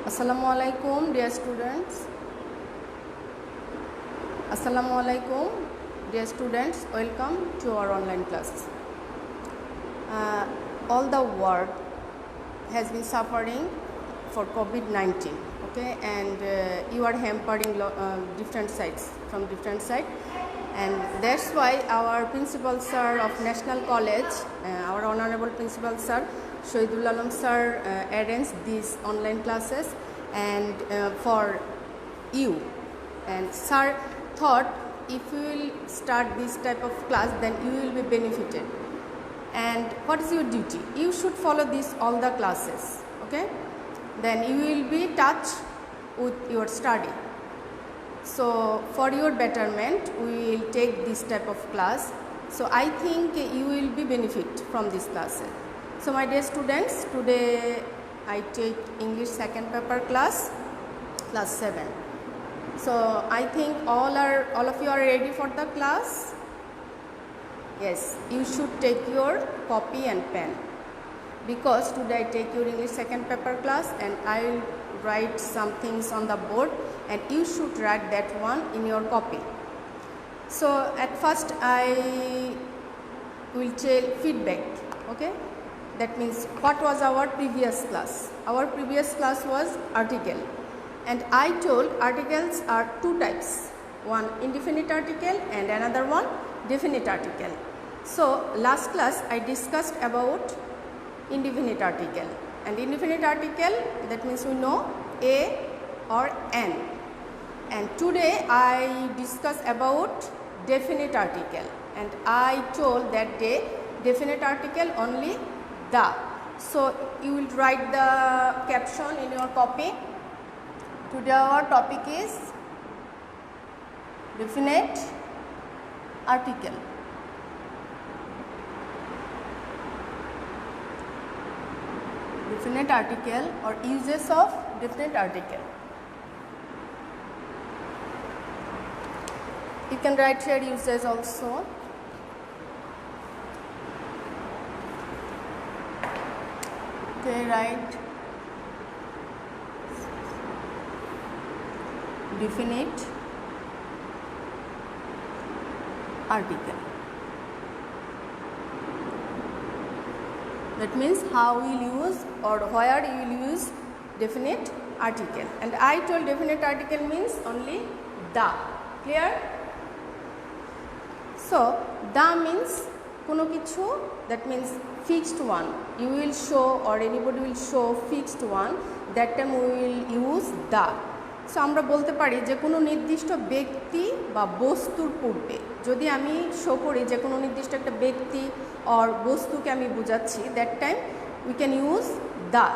Assalamualaikum dear students. Assalamualaikum dear students, welcome to our online class. All the world has been suffering for COVID-19, okay, and you are hampering different sides from different side, and that's why our principal sir of National College, our honorable principal sir Shohidul Alam sir arranged these online classes and for you, and sir thought if you will start this type of class then you will be benefited. And what is your duty? You should follow this all the classes, okay, then you will be touch with your study. So for your betterment we will take this type of class, so I think you will be benefit from this classes. So my dear students, today I take English second paper class 7. So I think all of you are ready for the class. Yes, you should take your copy and pen, because today I take your English second paper class and I will write some things on the board and you should write that one in your copy. So at first I will tell feedback, okay. That means what was our previous class? Our previous class was article, and I told articles are two types, one indefinite article and another one definite article. So last class I discussed about indefinite article, and indefinite article, that means we know a or an, and today I discuss about definite article, and I told that day definite article only the. So you will write the caption in your copy. Today our topic is definite article. Definite article or uses of definite article. You can write here uses also. Okay, write definite article. That means how we will use or where you will use definite article, and I told definite article means only the. Clear? So the means kono kichu, that means fixed one. You will show or anybody will show fixed one, that time we will use the. So আমরা বলতে পারি যে কোনো নির্দিষ্ট ব্যক্তি বা বস্তুর পূর্বে যদি আমি শো করি যে কোনো নির্দিষ্ট একটা ব্যক্তি or বস্তুকে আমি বোঝাচ্ছি, that time we can use the.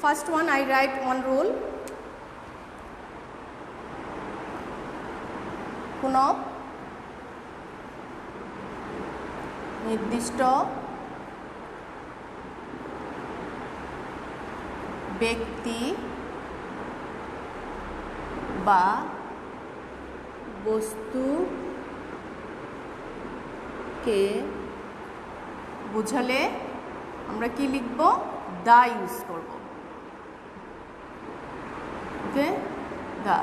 First one I write one rule. কোনো নির্দিষ্ট ব্যক্তি বা বস্তুকে বুঝালে আমরা কি লিখব? দা ইউজ করব, ওকে, দা।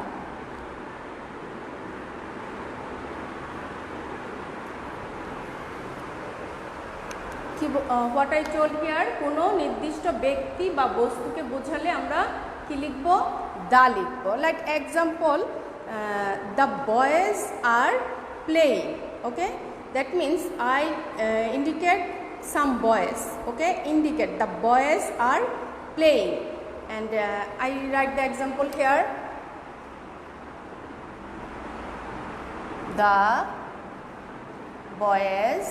হোয়াট আই টোল্ড হিয়ার, কোনো নির্দিষ্ট ব্যক্তি বা বস্তুকে বোঝালে আমরা কি লিখব? দা লিখব। Like example, the boys are playing, okay, that means I indicate some boys, okay, indicate the boys are playing, and I write the example here, the boys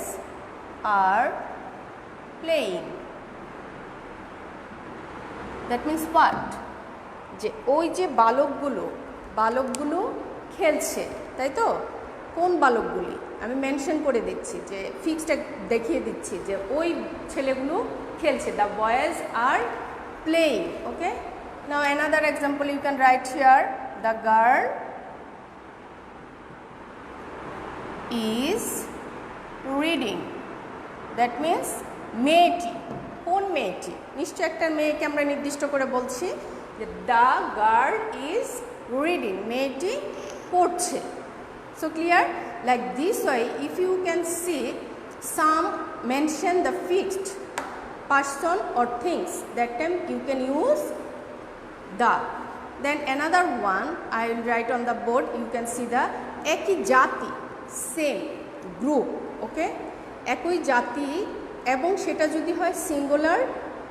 are playing. That means what? যে ওই যে বালকগুলো খেলছে, তাই তো? কোন বালকগুলি আমি mention করে দিচ্ছি, যে ফিক্সড দেখিয়ে দিচ্ছি যে ওই ছেলেগুলো খেলছে, the boys are playing, okay. Now another example you can write here, the girl is reading. That means মেয়েটি, কোন মেয়েটি? নিশ্চয় একটা মেয়েকে আমরা নির্দিষ্ট করে বলছি, The girl is reading. মেয়েটি পড়ছে. So clear? Like this way, if you can see some mention the fixed person or things, that time you can use the. Then another one I will write on the board. You can see the একই জাতি, same group. Okay, একই জাতি এবং সেটা যদি হয় singular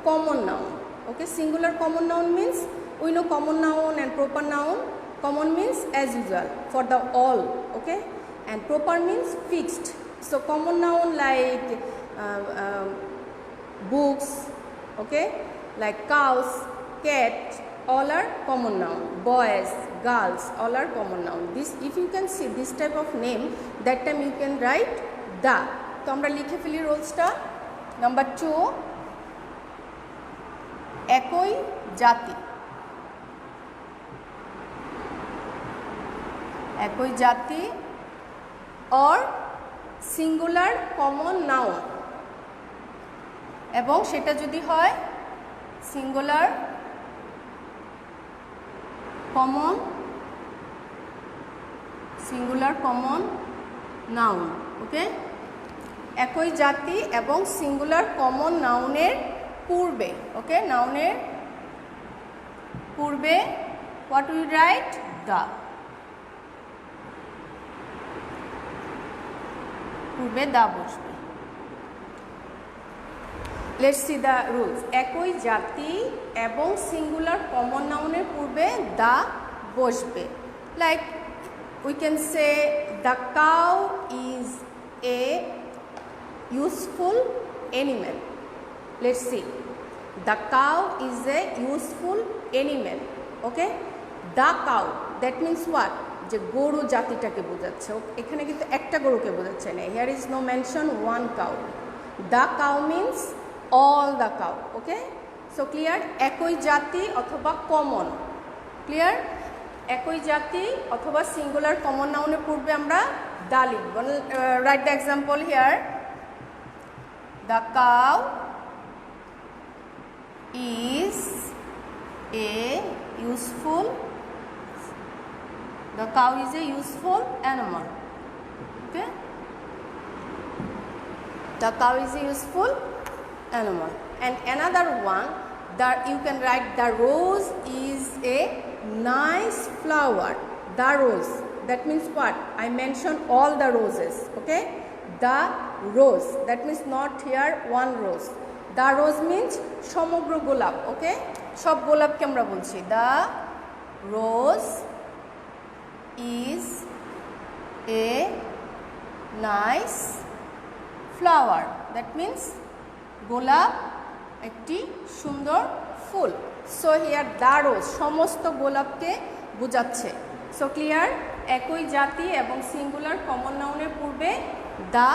common noun. Okay, singular common noun means we know common noun and proper noun. Common means as usual for the all. Okay, and proper means fixed. So common noun like books, okay, like cows, cat, all are common noun. Boys, girls, all are common noun. This, if you can see this type of name, that time you can write the. তো আমরা লিখে ফেলি রুলসটা. Number 2, একই জাতি. একই জাতি or singular common noun, এবং সেটা যদি হয় singular common noun. ওকে, একই জাতি এবং সিঙ্গুলার কমন নাউনের পূর্বে, ওকে, নাউনের পূর্বে what we write? the. পূর্বে দা বসবে. Let's see the rules. একই জাতি এবং সিঙ্গুলার কমন নাউনের পূর্বে দা বসবে. Like we can say the cow is a useful animal. Let's see. The cow is a useful animal. Okay? The cow, that means what? যে গরু জাতিটাকে বোঝাচ্ছে. এখানে কিন্তু একটা গরুকে বোঝাচ্ছে না. Here is no mention one cow. The cow means all the cow. Okay? So clear? একই জাতি অথবা কমন. Clear? একই জাতি অথবা সিঙ্গুলার কমন নাউনের পূর্বে আমরা দা লিখব. Write the example here. The cow is a useful. The cow is a useful animal. Okay? The cow is a useful animal. And another one, that you can write the rose is a nice flower. The rose, that means what? I mentioned all the roses. Okay? The rose, that means not here one rose. The rose means সমগ্র গোলাপ. Okay? সব গোলাপকে আমরা বলছি. The rose is a nice flower. That means গোলাপ একটি সুন্দর ফুল. So here the rose সমস্ত গোলাপকে বোঝাচ্ছে. So clear? একই জাতি এবং সিঙ্গুলার কমন নাউনের পূর্বে দা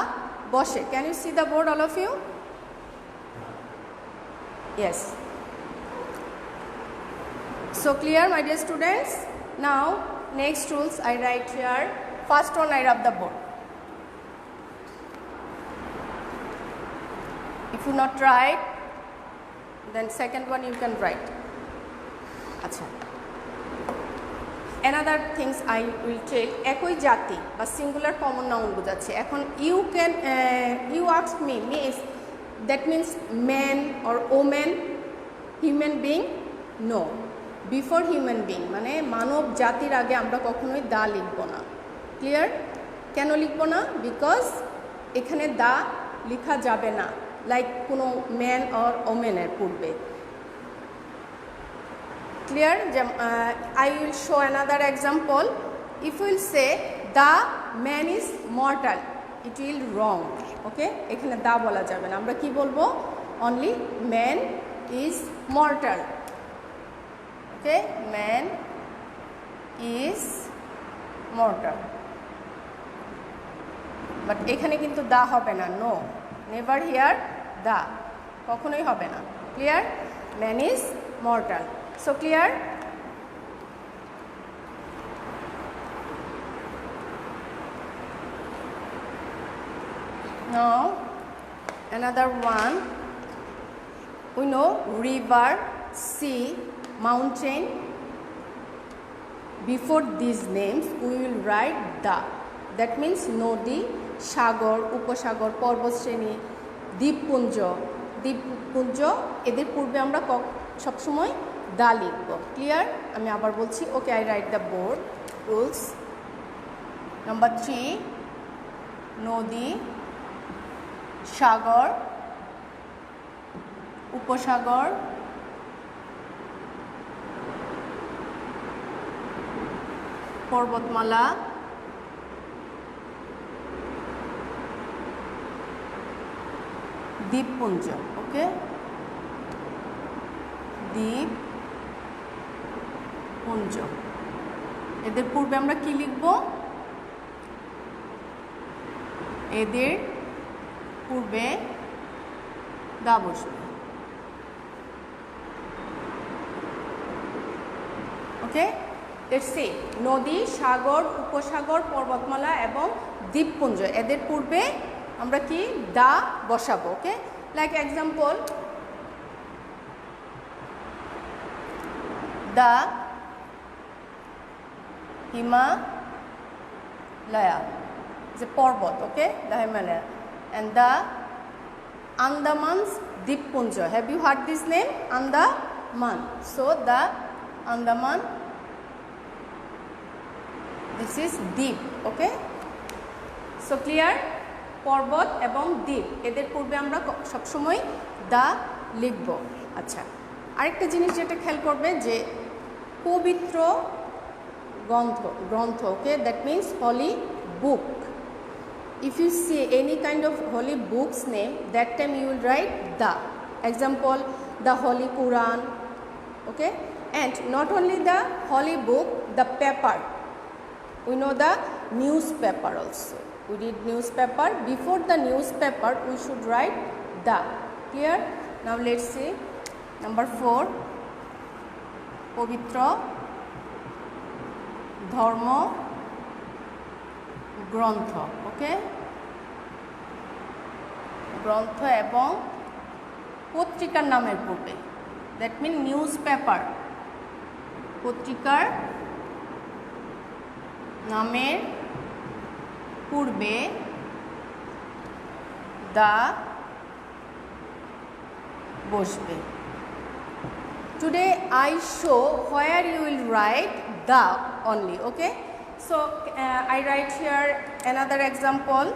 বসে. Can you see the board, all of you? Yes. So clear, my dear students? Now next rules I write here. First one I rub the board. If you not write, then second one you can write. Acha. Another things I will tell, একই জাতি বা singular common noun বোঝাচ্ছে. এখন you ask me, that means man or woman, human being? No. Before human being, মানে মানব জাতির আগে আমরা কখনোই দা লিখব না. ক্লিয়ার? কেন লিখব না? বিকজ এখানে দা লেখা যাবে না, লাইক কোনো ম্যান অর ওমেনের পূর্বে. Clear? I will show another example. If we will say the man is mortal, it will wrong. Okay? এখানে দা বলা যাবে না. আমরা কি বলবো? Only man is mortal. Okay? Man is mortal. But এখানে কিন্তু দা হবে না. No. Never here দা. কখনোই হবে না. Clear? Man is mortal. So clear? Now another one, we know river, sea, mountain. Before these names we will write the. That means নদী, সাগর, উপসাগর, পর্বতশ্রেণী, দ্বীপপুঞ্জ, এদের পূর্বে আমরা সবসময় দা লিখব। ক্লিয়ার? আমি আবার বলছি। Okay, I write the board rules. Number 3, নদী, সাগর, উপসাগর, পর্বতমালা, দ্বীপপুঞ্জ। ওকে, দ্বীপপুঞ্জ, এদের পূর্বে আমরা কি লিখব? এদের পূর্বে দা বসবে। ওকে, লেটস সি। নদী, সাগর, উপসাগর, পর্বতমালা এবং দ্বীপপুঞ্জ, এদের পূর্বে আমরা কি দা বসাবো। Okay, like example, the Himalaya, যে পর্বত। Okay, the Himalaya. And the Andaman's দ্বীপপুঞ্জ। Have you heard this name? Andaman. So the Andaman, this is দ্বীপ। Okay, so clear? পর্বত এবং দ্বীপ, এদের পূর্বে আমরা সবসময় দা লিখব। আচ্ছা, আরেকটা জিনিস যেটা খেয়াল করবে যে পবিত্র গ্রন্থ। Okay, that means holy book. If you see any kind of holy book's name, that time you will write the. Example, the Holy Quran. Okay, and not only the holy book, the paper. We know the newspaper also. We read newspaper. Before the newspaper, we should write the. Clear? Now let's see. Number 4. পবিত্র ধর্ম গ্রন্থ। ওকে, গ্রন্থ এবং পত্রিকার নামের পূর্বে, that mean news paper, পত্রিকার নামের পূর্বে দা বসবে। Today I show where you will write the only. Okay, so I write here another example.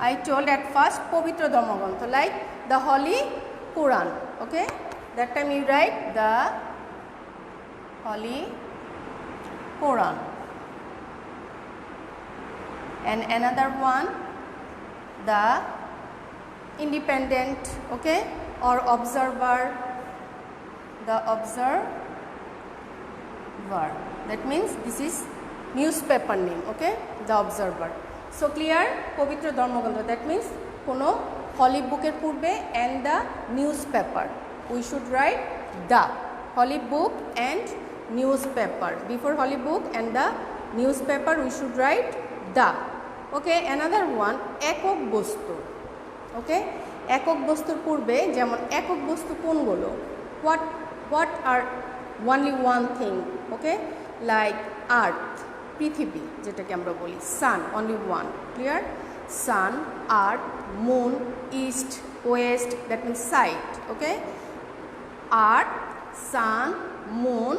I told at first পবিত্র ধর্মগ্রন্থ, like the Holy Quran. Okay, that time you write the Holy Quran. And another one, the independent. Okay, or observer, the observer. That means this is newspaper name. Okay, the observer. So clear? পবিত্র ধর্মগ্রন্থ, that means কোনো holy book-এর পূর্বে and the newspaper, we should write the. Holy book and newspaper. Before holy book and the newspaper, we should write the. Okay, another one, একক বস্তু। Okay, একক বস্তুর পূর্বে যেমন একক বস্তু কোনগুলো? What are only one thing? Okay, like earth, পৃথিবী যেটাকে আমরা বলি, sun, only one. Clear? Sun, earth, moon, east, west, that means side. Okay, earth, sun, moon,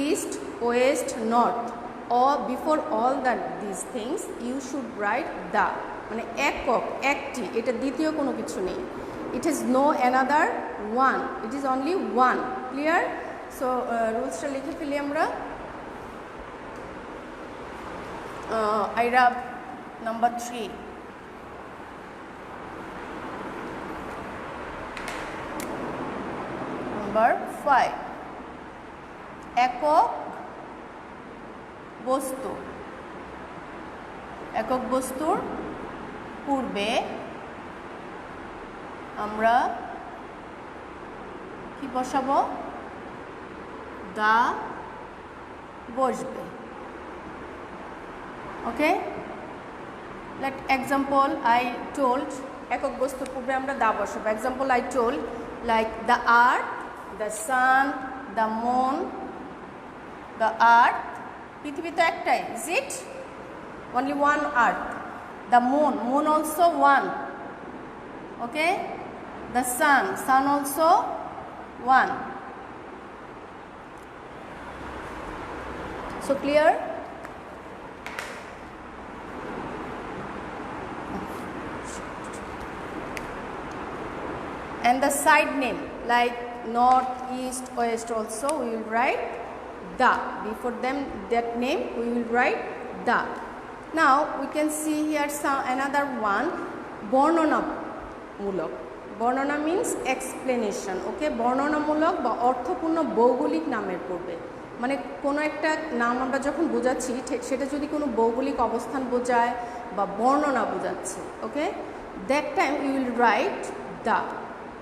east, west, north. Or before all these things you should write the. মানে একক, একটি, এটা দ্বিতীয় কোনো কিছু নেই। It has no another one, it is only one. Clear? So রুলসটা লিখে ফেলি আমরা। I wrap number 3. Number 5, একক বস্তু। একক বস্তুর পূর্বে আমরা কি বসাবো? দা বসবে। ওকে, লাইক এক্সাম্পল আই টোল্ড, একক বস্তুর পূর্বে আমরা দা বসাবো। Example I told, like the earth, the sun, the moon, the earth. পৃথিবী তো একটাই, is it? Only one earth. The moon also one. Okay? The sun also one. So clear? And the side name like north, east, west also we will write the. Before them that name we will write the. Now we can see here another one, বর্ণনা মূলক. বর্ণনা means explanation. Okay, বর্ণনামূলক বা অর্থপূর্ণ ভৌগোলিক নামের পূর্বে, মানে কোনো একটা নাম আমরা যখন বোঝাচ্ছি সেটা যদি কোনো ভৌগোলিক অবস্থান বোঝায় বা বর্ণনা বোঝাচ্ছে, okay, that time you will write the.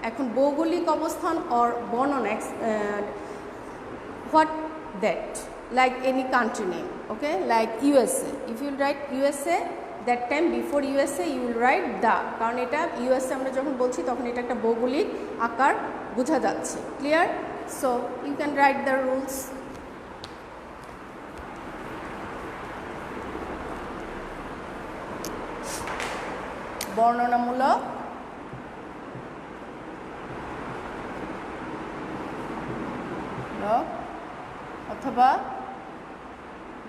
এখন ভৌগোলিক অবস্থান অর বর্ণনা, what that, like any country name, okay, like USA. If you write USA, that time before USA you will write the, কারণ এটা ইউএসএ আমরা যখন বলছি তখন এটা একটা ভৌগোলিক আকার বোঝা যাচ্ছে. Clear? So you can write the rules. বর্ণনামূলক অথবা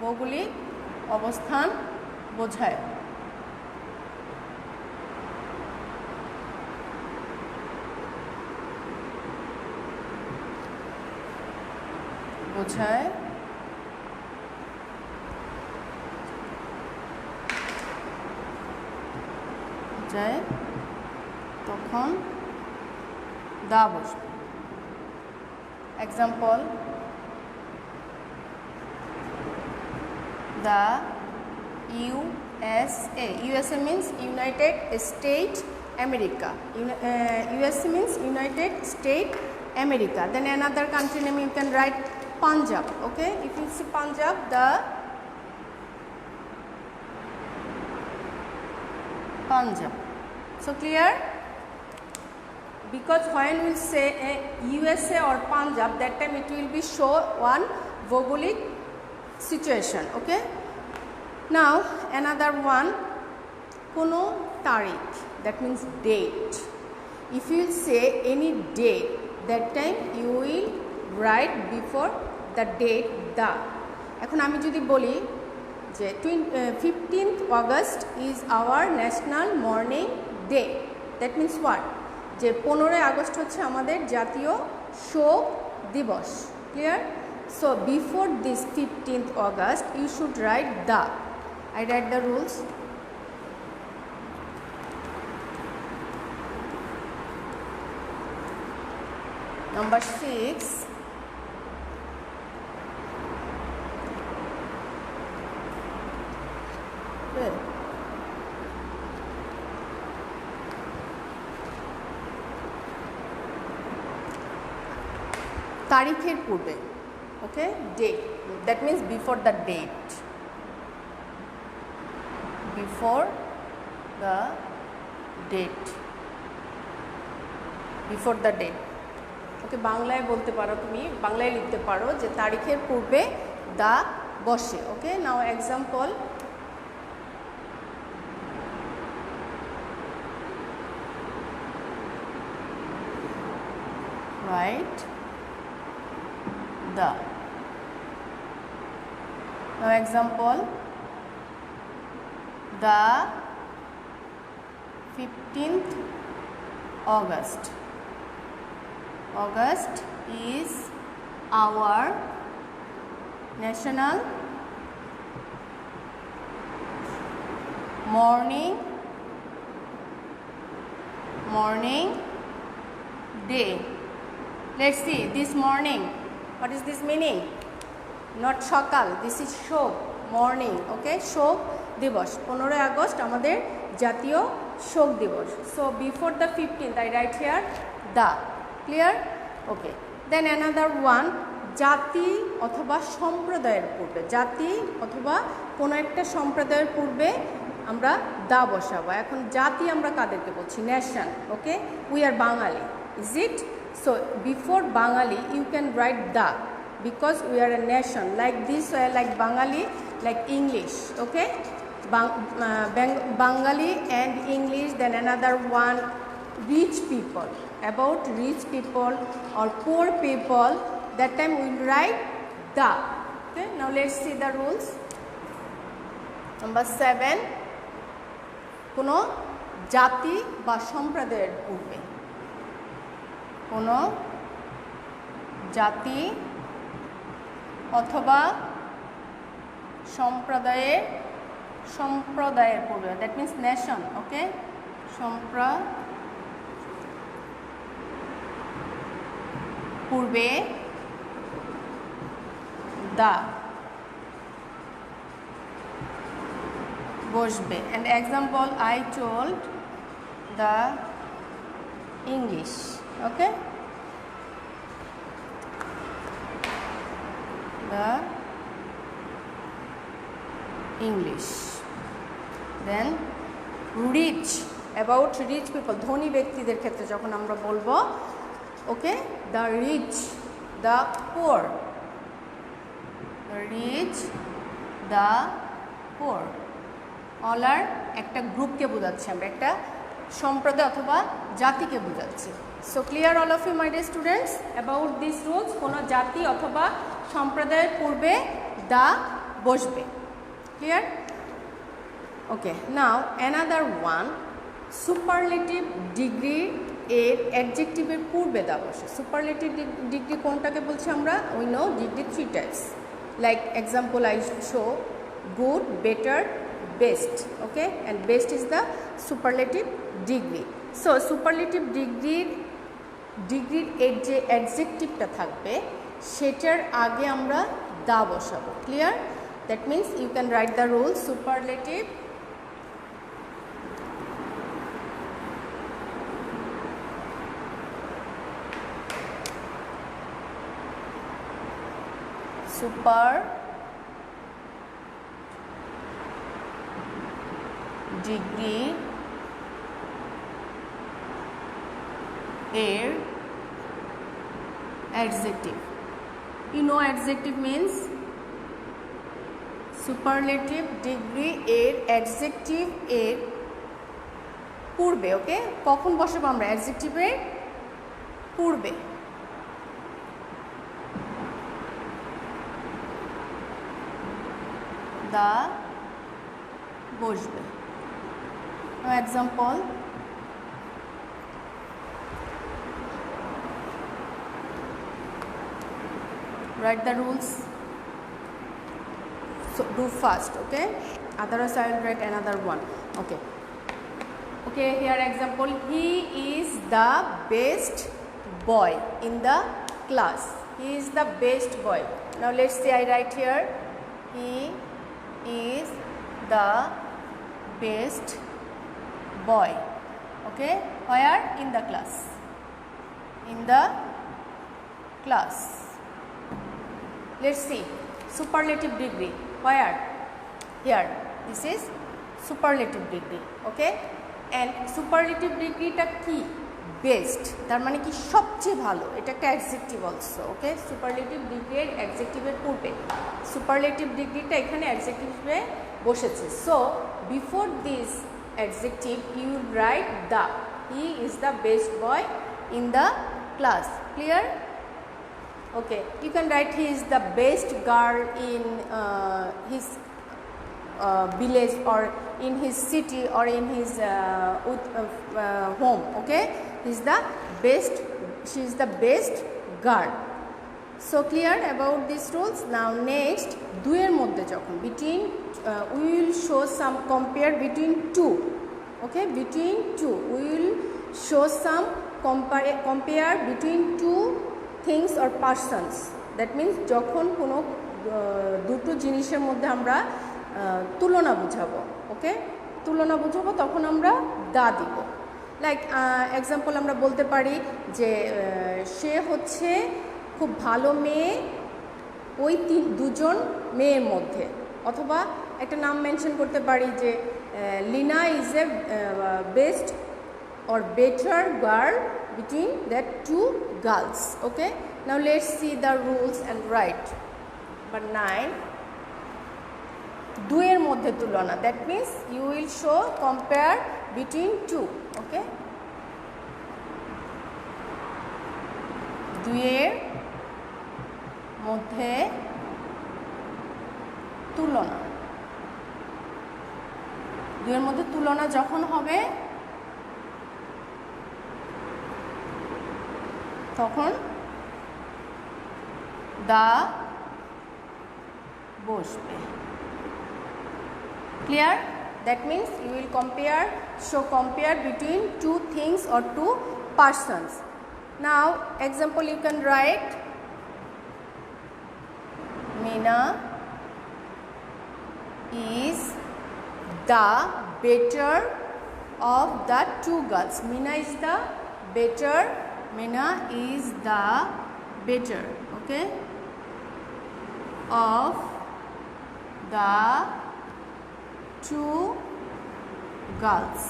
ভৌগোলিক অবস্থান বোঝায়. তখন দা বসবে. Example, the USA. USA means United States America. USA means United States America. Then another country name you can write Punjab. Okay, if you see Punjab, the Punjab. So clear? Because when we say USA or Punjab, that time it will be show one ভৌগোলিক situation. Okay, now another one, কোনো তারিখ, that means date. If you say any date, that time you will write before the date the. এখন আমি যদি বলি যে 15th August is our national mourning day, that means what? যে 15 August হচ্ছে আমাদের জাতীয় শোক দিবস. Clear? So before this 15th August you should write the. I write the rules. Number 6, তারিখের পূর্বে. Okay, date, that means before the date. Before the date. Before the date. Okay, বাংলায় বলতে পারো, তুমি বাংলায় লিখতে পারো যে তারিখের পূর্বে দা বসে. Okay, now example, write the. Now example, the 15th August. August is our national mourning day. Let's see this morning. What is this meaning? Not সকাল, this is শোক, morning. Okay, শোক দিবস. 15 আগস্ট আমাদের জাতীয় শোক দিবস. So before the 15th I write here the. Clear? Okay. Then another one, জাতি অথবা সম্প্রদায়ের পূর্বে. জাতি অথবা কোনো একটা সম্প্রদায়ের পূর্বে আমরা দা বসাবো. এখন জাতি আমরা কাদেরকে বলছি? Nation. Okay, we are Bangali. Is it? So before Bangali you can write the, because we are a nation. Like this way, like Bangali, like English, okay? Bengali and English. Then another one, rich people. About rich people or poor people, that time we will write the. Okay, now let's see the rules. Number 7, কোনো জাতি বা সম্প্রদায়ের পূর্বে, কোনো জাতি অথবা সম্প্রদায়ের পূর্বে, দ্যাট মিন্স নেশন, ওকে, পূর্বে দা বসবে। And example, I told the English, okay, the English. Then rich, about rich people, ধনী ব্যক্তিদের ক্ষেত্রে যখন আমরা বলবো, okay, the rich, the poor, the rich, the poor, all are একটা গ্রুপকে বোঝাচ্ছে, আমরা একটা সম্প্রদায় অথবা জাতিকে বোঝাচ্ছি। So clear all of you my dear students about this rules? কোনো জাতি অথবা সম্প্রদায়ের পূর্বে দা বসবে। Clear? Okay, now another one, superlative degree এর অ্যাডজেক্টিভের পূর্বে দা বসে। সুপারলেটিভ ডিগ্রি কোনটাকে বলছি আমরা? We know degree 3 types. Like example I show, good, better, best, okay, and best is the superlative degree. So superlative degree এর যে অ্যাডজেক্টিভটা থাকবে সেটার আগে আমরা দা বসাবো। Clear? That means you can write the rule, superlative degree এর adjective. You know adjective means superlative degree এর adjective এর পূর্বে, ওকে? কখন বসাবো আমরা? adjective এর পূর্বে। দা বসবে। Now example, write the rules, so do fast, okay, otherwise I will write another one. Okay, here example, he is the best boy in the class. He is the best boy. Now let's say I write here, he is the best boy, okay, where? In the class, in the class. Let's see, superlative degree, where? Here, this is superlative degree, okay, and superlative degree টা কি? Best, তার মানে কি? সবচেয়ে ভালো। এটা একটা adjective also, ওকে? Superlative ডিগ্রির অ্যাডজেক্টিভের পূর্বে সুপারলেটিভ ডিগ্রিটা এখানে অ্যাডজেক্টিভে বসেছে। So before this adjective you write the, he is the best boy in the class. Clear? Okay, you can write he is the best girl in his village or in his city or in his home, okay? He is the best, she is the best girl. So clear about these rules? Now next, দুয়ের মধ্যে যখন between we will show some compare between two, okay, between two we will show some compare between two things or persons. That means যখন কোনো দুটো জিনিসের মধ্যে আমরা তুলনা বুঝাবো, ওকে, তুলনা বুঝাবো, তখন আমরা দা দিব। লাইক এক্সাম্পল আমরা বলতে পারি যে সে হচ্ছে খুব ভালো মেয়ে ওই দুজন মেয়ের মধ্যে, অথবা একটা নাম মেনশন করতে পারি যে Lina is a best or better girl between that two girls. Okay, now let's see the rules and write. Number 9, দুইয়ের মধ্যে তুলনা, that means you will show compare between two. Okay, দুইয়ের মধ্যে তুলনা, দুইয়ের মধ্যে তুলনা যখন হবে তখন দা বসবে। Clear? That means you will compare between two things or two persons. Now example you can write, Meena is the better of the two girls. Meena is the better. Meena is the better. Okay, of the two girls.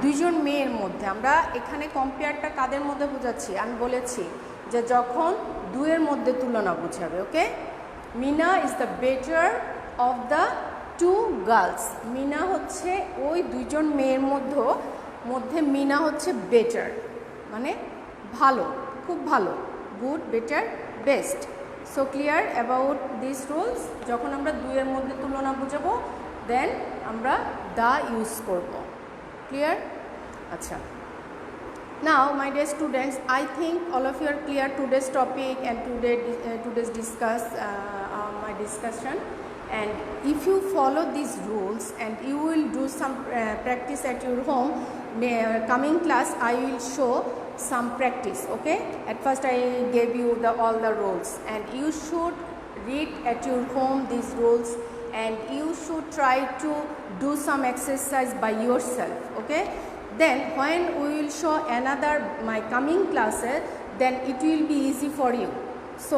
দুইজন মেয়ের মধ্যে, আমরা এখানে কম্পেয়ারটা কাদের মধ্যে বোঝাচ্ছি, আমি বলেছি যে যখন দুইয়ের মধ্যে তুলনা বোঝাবে। Okay, Meena is the better of the two girls. Meena হচ্ছে ওই দুইজন মেয়ের মধ্যে মিনা হচ্ছে বেটার, মানে ভালো, খুব ভালো, good, better, best. So clear about this rules. যখন আমরা দুইয়ের মধ্যে তুলনা বোঝাবো দেন আমরা দা ইউজ করব। Clear? Acha. Now my dear students, I think all of you are clear today's topic and today's my discussion, and if you follow these rules and you will do some practice at your home, coming class I will show some practice. Okay, at first I gave you all the rules and you should read at your home these rules and you should try to do some exercise by yourself. Okay, then when we will show another my coming classes, then it will be easy for you. So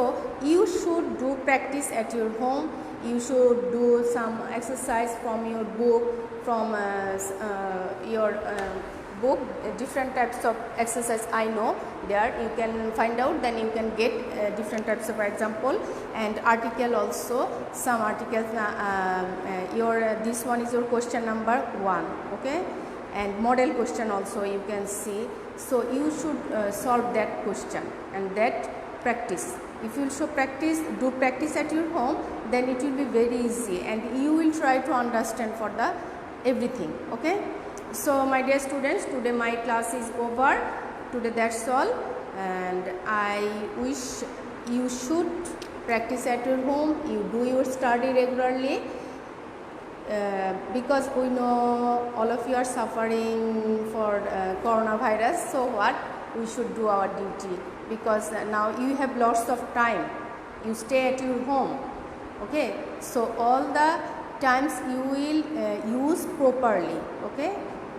you should do practice at your home. You should do some exercise from your book, from your book. Different types of exercise I know there, you can find out, then you can get different types of example and article also. Some articles this one is your question number 1. Okay, and model question also you can see. So you should solve that question and that practice. If you show do practice at your home, then it will be very easy and you will try to understand for the everything. Okay, so my dear students, today my class is over. Today that's all, and I wish you should practice at your home, you do your study regularly, because we know all of you are suffering for coronavirus. So what, we should do our duty, because now you have lots of time, you stay at your home. Okay, so all the times you will use properly. Okay,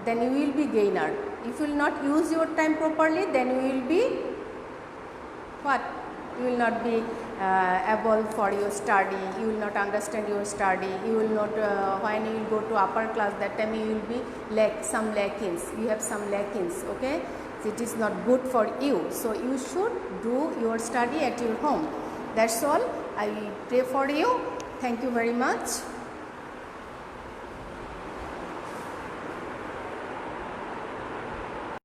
then you will be gainer. If you will not use your time properly, then you will be what? You will not be able for your study, you will not understand your study, you will not when you will go to upper class, that time you will be some lackings, you have some lackings. Okay, so it is not good for you, so you should do your study at your home. That's all. I pray for you. Thank you very much.